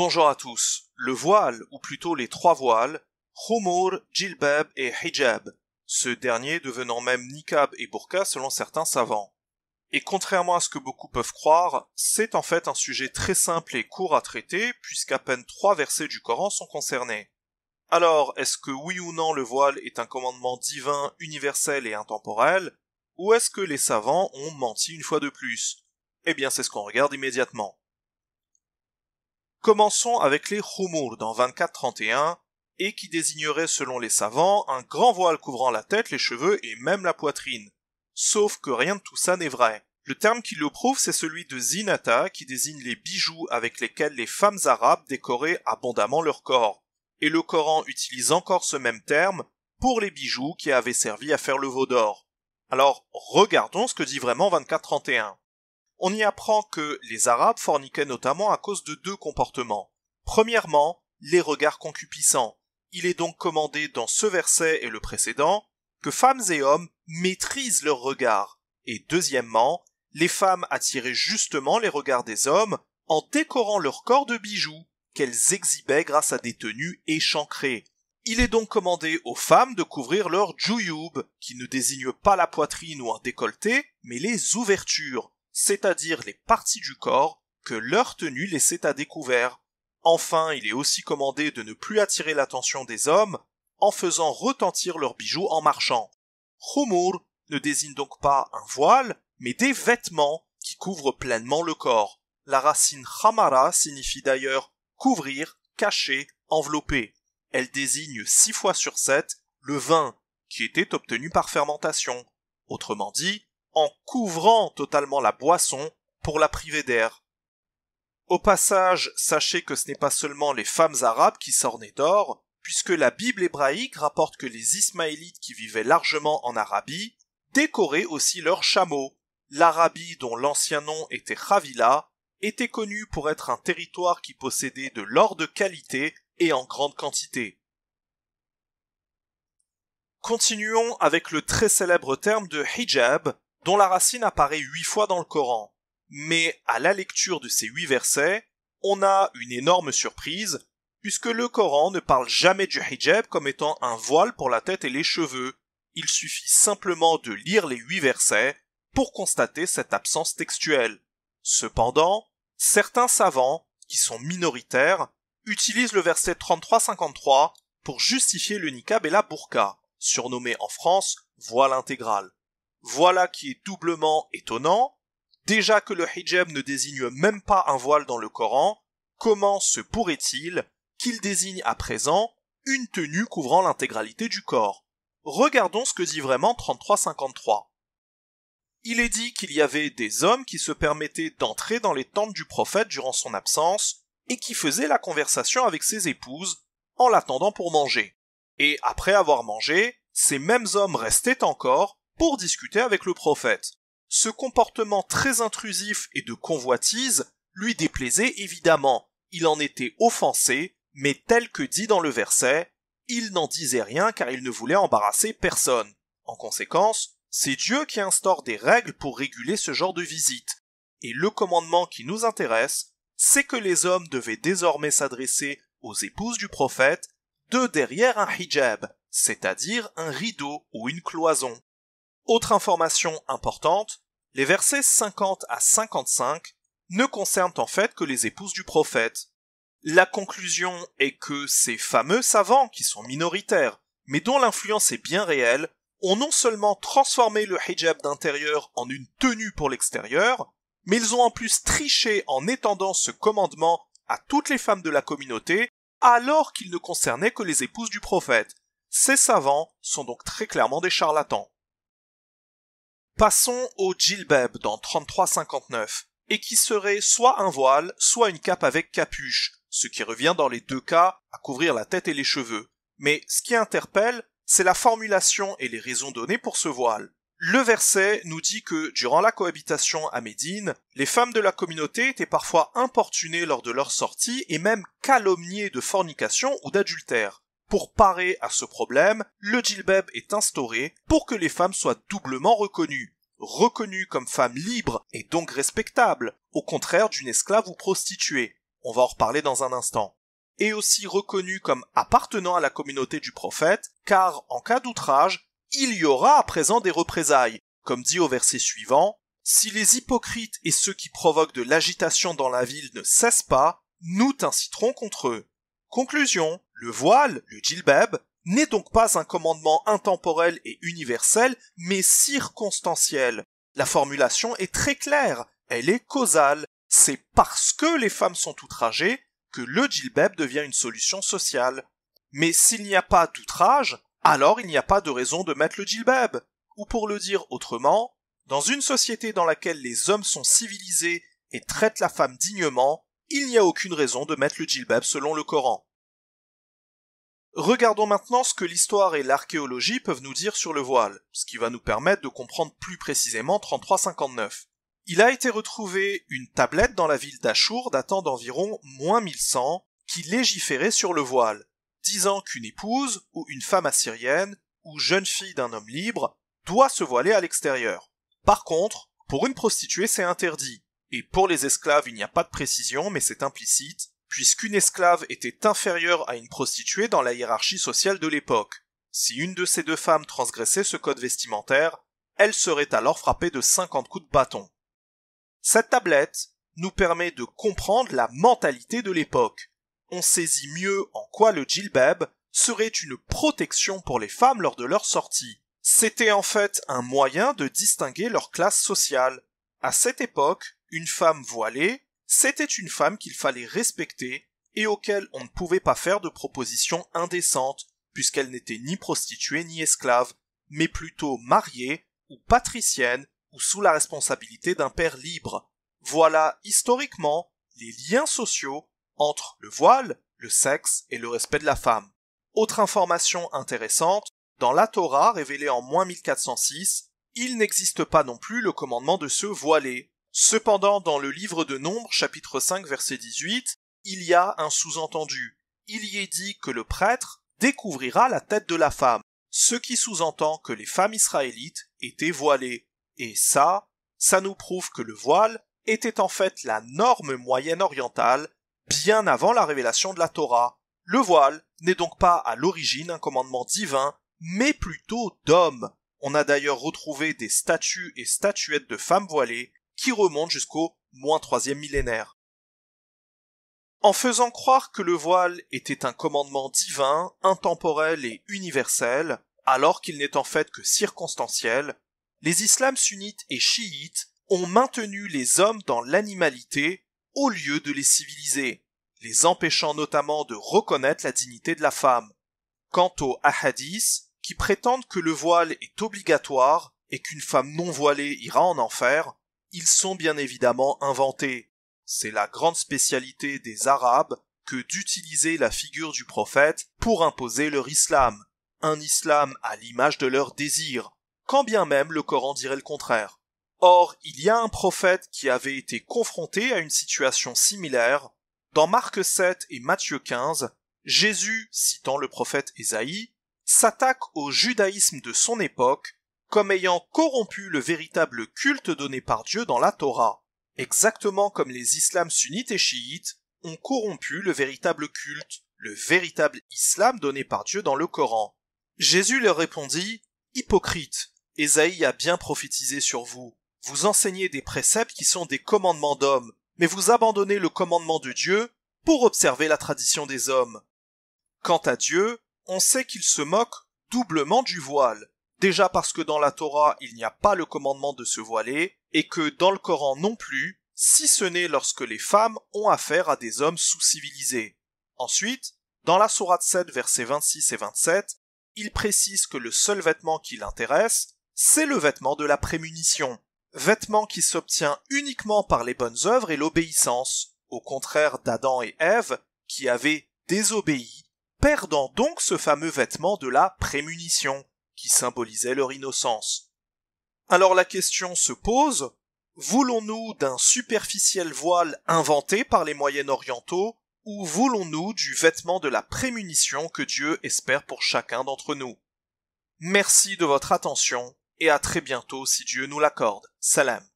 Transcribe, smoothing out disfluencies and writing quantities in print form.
Bonjour à tous. Le voile, ou plutôt les trois voiles, khumur, jilbab et hijab, ce dernier devenant même niqab et burqa selon certains savants. Et contrairement à ce que beaucoup peuvent croire, c'est en fait un sujet très simple et court à traiter, puisqu'à peine 3 versets du Coran sont concernés. Alors, est-ce que oui ou non le voile est un commandement divin, universel et intemporel, ou est-ce que les savants ont menti une fois de plus? Eh bien, c'est ce qu'on regarde immédiatement. Commençons avec les khumur dans 24-31, et qui désignerait selon les savants un grand voile couvrant la tête, les cheveux et même la poitrine. Sauf que rien de tout ça n'est vrai. Le terme qui le prouve, c'est celui de zinata, qui désigne les bijoux avec lesquels les femmes arabes décoraient abondamment leur corps. Et le Coran utilise encore ce même terme pour les bijoux qui avaient servi à faire le veau d'or. Alors, regardons ce que dit vraiment 24-31. On y apprend que les Arabes forniquaient notamment à cause de 2 comportements. Premièrement, les regards concupiscents. Il est donc commandé dans ce verset et le précédent que femmes et hommes maîtrisent leurs regards. Et deuxièmement, les femmes attiraient justement les regards des hommes en décorant leur corps de bijoux qu'elles exhibaient grâce à des tenues échancrées. Il est donc commandé aux femmes de couvrir leur djouyoub, qui ne désigne pas la poitrine ou un décolleté, mais les ouvertures, c'est-à-dire les parties du corps que leur tenue laissait à découvert. Enfin, il est aussi commandé de ne plus attirer l'attention des hommes en faisant retentir leurs bijoux en marchant. Khumur ne désigne donc pas un voile, mais des vêtements qui couvrent pleinement le corps. La racine khamara signifie d'ailleurs couvrir, cacher, envelopper. Elle désigne 6 fois sur 7 le vin qui était obtenu par fermentation. Autrement dit, en couvrant totalement la boisson pour la priver d'air. Au passage, sachez que ce n'est pas seulement les femmes arabes qui s'ornaient d'or, puisque la Bible hébraïque rapporte que les Ismaélites qui vivaient largement en Arabie décoraient aussi leurs chameaux. L'Arabie, dont l'ancien nom était Chavila, était connue pour être un territoire qui possédait de l'or de qualité et en grande quantité. Continuons avec le très célèbre terme de hijab, dont la racine apparaît 8 fois dans le Coran. Mais à la lecture de ces 8 versets, on a une énorme surprise, puisque le Coran ne parle jamais du hijab comme étant un voile pour la tête et les cheveux. Il suffit simplement de lire les 8 versets pour constater cette absence textuelle. Cependant, certains savants, qui sont minoritaires, utilisent le verset 33-53 pour justifier le niqab et la burqa, surnommé en France voile intégral. Voilà qui est doublement étonnant. Déjà que le hijab ne désigne même pas un voile dans le Coran, comment se pourrait-il qu'il désigne à présent une tenue couvrant l'intégralité du corps? Regardons ce que dit vraiment 33-53. Il est dit qu'il y avait des hommes qui se permettaient d'entrer dans les tentes du prophète durant son absence et qui faisaient la conversation avec ses épouses en l'attendant pour manger. Et après avoir mangé, ces mêmes hommes restaient encore pour discuter avec le prophète. Ce comportement très intrusif et de convoitise lui déplaisait évidemment. Il en était offensé, mais tel que dit dans le verset, il n'en disait rien car il ne voulait embarrasser personne. En conséquence, c'est Dieu qui instaure des règles pour réguler ce genre de visite. Et le commandement qui nous intéresse, c'est que les hommes devaient désormais s'adresser aux épouses du prophète de derrière un hijab, c'est-à-dire un rideau ou une cloison. Autre information importante, les versets 50 à 55 ne concernent en fait que les épouses du prophète. La conclusion est que ces fameux savants, qui sont minoritaires, mais dont l'influence est bien réelle, ont non seulement transformé le hijab d'intérieur en une tenue pour l'extérieur, mais ils ont en plus triché en étendant ce commandement à toutes les femmes de la communauté, alors qu'il ne concernait que les épouses du prophète. Ces savants sont donc très clairement des charlatans. Passons au djilbab dans 33-59, et qui serait soit un voile, soit une cape avec capuche, ce qui revient dans les 2 cas à couvrir la tête et les cheveux. Mais ce qui interpelle, c'est la formulation et les raisons données pour ce voile. Le verset nous dit que, durant la cohabitation à Médine, les femmes de la communauté étaient parfois importunées lors de leur sortie et même calomniées de fornication ou d'adultère. Pour parer à ce problème, le djilbab est instauré pour que les femmes soient doublement reconnues. Reconnues comme femmes libres et donc respectables, au contraire d'une esclave ou prostituée. on va en reparler dans un instant, est aussi reconnu comme appartenant à la communauté du prophète, car en cas d'outrage, il y aura à présent des représailles, comme dit au verset suivant, « Si les hypocrites et ceux qui provoquent de l'agitation dans la ville ne cessent pas, nous t'inciterons contre eux. » Conclusion, le voile, le djilbab, n'est donc pas un commandement intemporel et universel, mais circonstanciel. La formulation est très claire, elle est causale. C'est parce que les femmes sont outragées que le djilbab devient une solution sociale. Mais s'il n'y a pas d'outrage, alors il n'y a pas de raison de mettre le djilbab. Ou pour le dire autrement, dans une société dans laquelle les hommes sont civilisés et traitent la femme dignement, il n'y a aucune raison de mettre le djilbab selon le Coran. Regardons maintenant ce que l'histoire et l'archéologie peuvent nous dire sur le voile, ce qui va nous permettre de comprendre plus précisément 3359. Il a été retrouvé une tablette dans la ville d'Achour datant d'environ -1100 qui légiférait sur le voile, disant qu'une épouse ou une femme assyrienne ou jeune fille d'un homme libre doit se voiler à l'extérieur. Par contre, pour une prostituée c'est interdit, et pour les esclaves il n'y a pas de précision mais c'est implicite, puisqu'une esclave était inférieure à une prostituée dans la hiérarchie sociale de l'époque. Si une de ces deux femmes transgressait ce code vestimentaire, elle serait alors frappée de 50 coups de bâton. Cette tablette nous permet de comprendre la mentalité de l'époque. On saisit mieux en quoi le djilbab serait une protection pour les femmes lors de leur sortie. C'était en fait un moyen de distinguer leur classe sociale. À cette époque, une femme voilée, c'était une femme qu'il fallait respecter et auquel on ne pouvait pas faire de propositions indécentes, puisqu'elle n'était ni prostituée ni esclave, mais plutôt mariée ou patricienne ou sous la responsabilité d'un père libre. Voilà historiquement les liens sociaux entre le voile, le sexe et le respect de la femme. Autre information intéressante, dans la Torah révélée en -1406, il n'existe pas non plus le commandement de se voiler. Cependant, dans le livre de Nombres, chapitre 5, verset 18, il y a un sous-entendu. Il y est dit que le prêtre découvrira la tête de la femme, ce qui sous-entend que les femmes israélites étaient voilées. Et ça nous prouve que le voile était en fait la norme moyenne orientale, bien avant la révélation de la Torah. Le voile n'est donc pas à l'origine un commandement divin, mais plutôt d'homme. On a d'ailleurs retrouvé des statues et statuettes de femmes voilées qui remontent jusqu'au -3e millénaire. En faisant croire que le voile était un commandement divin, intemporel et universel, alors qu'il n'est en fait que circonstanciel, les islams sunnites et chiites ont maintenu les hommes dans l'animalité au lieu de les civiliser, les empêchant notamment de reconnaître la dignité de la femme. Quant aux hadiths, qui prétendent que le voile est obligatoire et qu'une femme non voilée ira en enfer, ils sont bien évidemment inventés. C'est la grande spécialité des Arabes que d'utiliser la figure du prophète pour imposer leur islam, un islam à l'image de leur désir, quand bien même le Coran dirait le contraire. Or, il y a un prophète qui avait été confronté à une situation similaire. Dans Marc 7 et Matthieu 15, Jésus, citant le prophète Ésaïe, s'attaque au judaïsme de son époque comme ayant corrompu le véritable culte donné par Dieu dans la Torah, exactement comme les islams sunnites et chiites ont corrompu le véritable culte, le véritable islam donné par Dieu dans le Coran. Jésus leur répondit « Hypocrite, Ésaïe a bien prophétisé sur vous. Vous enseignez des préceptes qui sont des commandements d'hommes, mais vous abandonnez le commandement de Dieu pour observer la tradition des hommes. Quant à Dieu, on sait qu'il se moque doublement du voile. Déjà parce que dans la Torah, il n'y a pas le commandement de se voiler, et que dans le Coran non plus, si ce n'est lorsque les femmes ont affaire à des hommes sous-civilisés. Ensuite, dans la sourate 7, versets 26 et 27, il précise que le seul vêtement qui l'intéresse, c'est le vêtement de la prémunition, vêtement qui s'obtient uniquement par les bonnes œuvres et l'obéissance, au contraire d'Adam et Ève, qui avaient désobéi, perdant donc ce fameux vêtement de la prémunition, qui symbolisait leur innocence. Alors la question se pose, voulons-nous d'un superficiel voile inventé par les Moyen-Orientaux, ou voulons-nous du vêtement de la prémunition que Dieu espère pour chacun d'entre nous? Merci de votre attention, et à très bientôt si Dieu nous l'accorde. Salam.